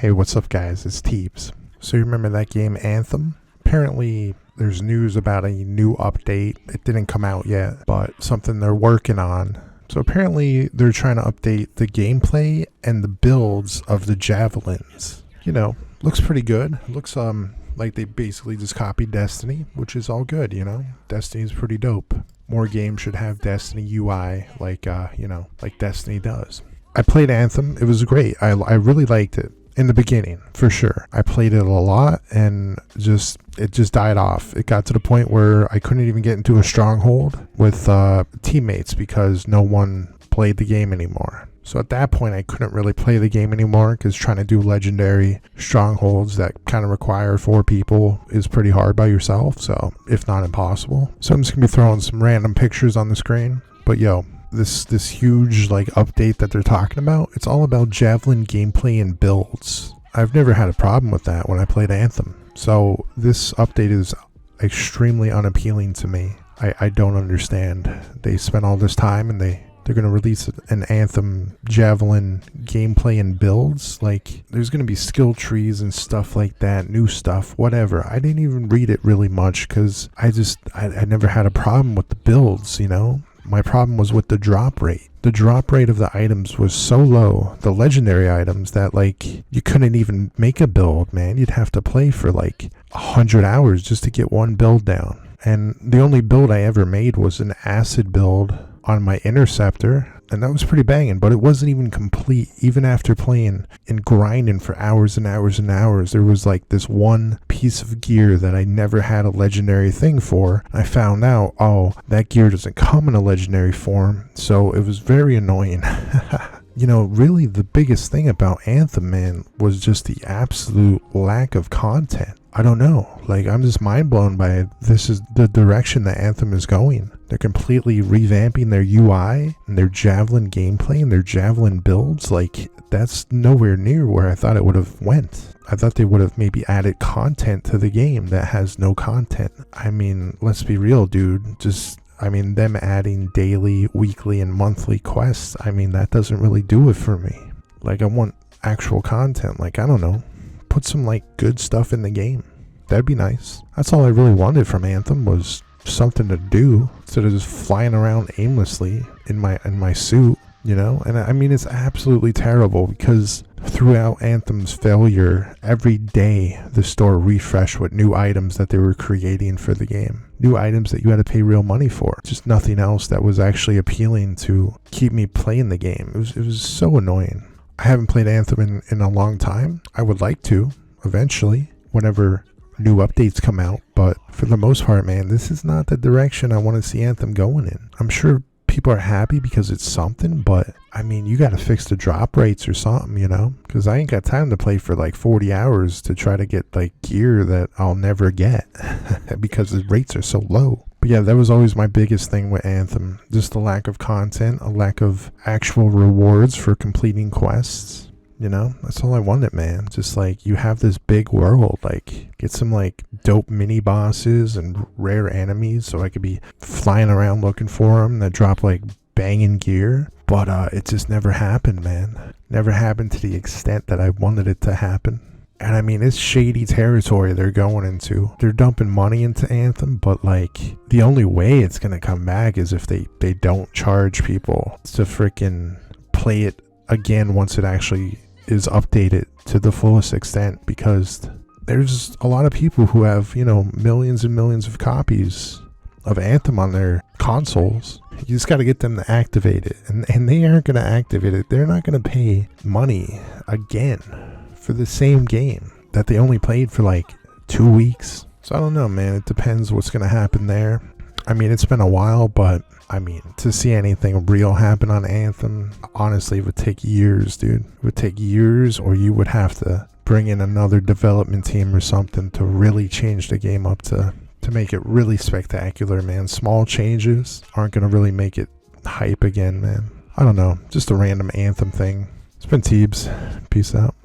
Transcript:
Hey, what's up guys? It's Teebz. So you remember that game Anthem? Apparently there's news about a new update. It didn't come out yet, but something they're working on. So apparently they're trying to update the gameplay and the builds of the javelins. You know, looks pretty good. Looks like they basically just copied Destiny, which is all good, you know? Destiny's pretty dope. More games should have Destiny UI like like Destiny does. I played Anthem. It was great. I really liked it. In the beginning, for sure. I played it a lot and it just died off. It got to the point where I couldn't even get into a stronghold with teammates because no one played the game anymore. So at that point, I couldn't really play the game anymore because trying to do legendary strongholds that kind of require 4 people is pretty hard by yourself, so if not impossible. So I'm just gonna be throwing some random pictures on the screen. But yo, this huge like update that they're talking about, it's all about javelin gameplay and builds. I've never had a problem with that when I played Anthem. So this update is extremely unappealing to me. I don't understand. They spent all this time and they're going to release an Anthem javelin gameplay and builds. Like, there's going to be skill trees and stuff like that, new stuff, whatever. I didn't even read it really much because I never had a problem with the builds, you know? My problem was with the drop rate. The drop rate of the items was so low, the legendary items, that like you couldn't even make a build, man. You'd have to play for like 100 hours just to get one build down. And the only build I ever made was an acid build on my interceptor, and that was pretty banging, but it wasn't even complete. Even after playing and grinding for hours and hours and hours, there was like this one piece of gear that I never had a legendary thing for. I found out, oh, that gear doesn't come in a legendary form, so it was very annoying. You know, really the biggest thing about Anthem, man, was just the absolute lack of content. I don't know, like I'm just mind blown by it. This is the direction that Anthem is going. They're completely revamping their UI and their javelin gameplay and their javelin builds. Like, that's nowhere near where I thought it would have went. I thought they would have maybe added content to the game that has no content. I mean, let's be real, dude. Them adding daily, weekly, and monthly quests, I mean, that doesn't really do it for me. Like, I want actual content. Like, I don't know, put some like good stuff in the game. That'd be nice. That's all I really wanted from Anthem, was something to do instead of just flying around aimlessly in my suit, you know? And I mean, it's absolutely terrible because throughout Anthem's failure, every day the store refreshed with new items that they were creating for the game. New items that you had to pay real money for. Just nothing else that was actually appealing to keep me playing the game. It was so annoying. I haven't played Anthem in a long time. I would like to, eventually, whenever new updates come out. But for the most part, man, this is not the direction I want to see Anthem going in. I'm sure people are happy because it's something, but I mean, you got to fix the drop rates or something, you know? Because I ain't got time to play for like 40 hours to try to get like gear that I'll never get because the rates are so low. But yeah, that was always my biggest thing with Anthem. Just the lack of content, a lack of actual rewards for completing quests. You know, that's all I wanted, man. Just like, you have this big world, like get some like dope mini bosses and rare enemies so I could be flying around looking for them that drop like banging gear. But it just never happened, man. Never happened to the extent that I wanted it to happen. And I mean, it's shady territory they're going into. They're dumping money into Anthem, but like the only way it's gonna come back is if they don't charge people to freaking play it again once it actually is updated to the fullest extent, because there's a lot of people who have, you know, millions and millions of copies of Anthem on their consoles. You just got to get them to activate it, and they aren't going to activate it. They're not going to pay money again for the same game that they only played for like 2 weeks. So I don't know, man. It depends what's going to happen there. I mean, it's been a while, but I mean, to see anything real happen on Anthem, honestly, it would take years, dude. It would take years, or you would have to bring in another development team or something to really change the game up to make it really spectacular, man. Small changes aren't going to really make it hype again, man. I don't know. Just a random Anthem thing. It's been Teebz. Peace out.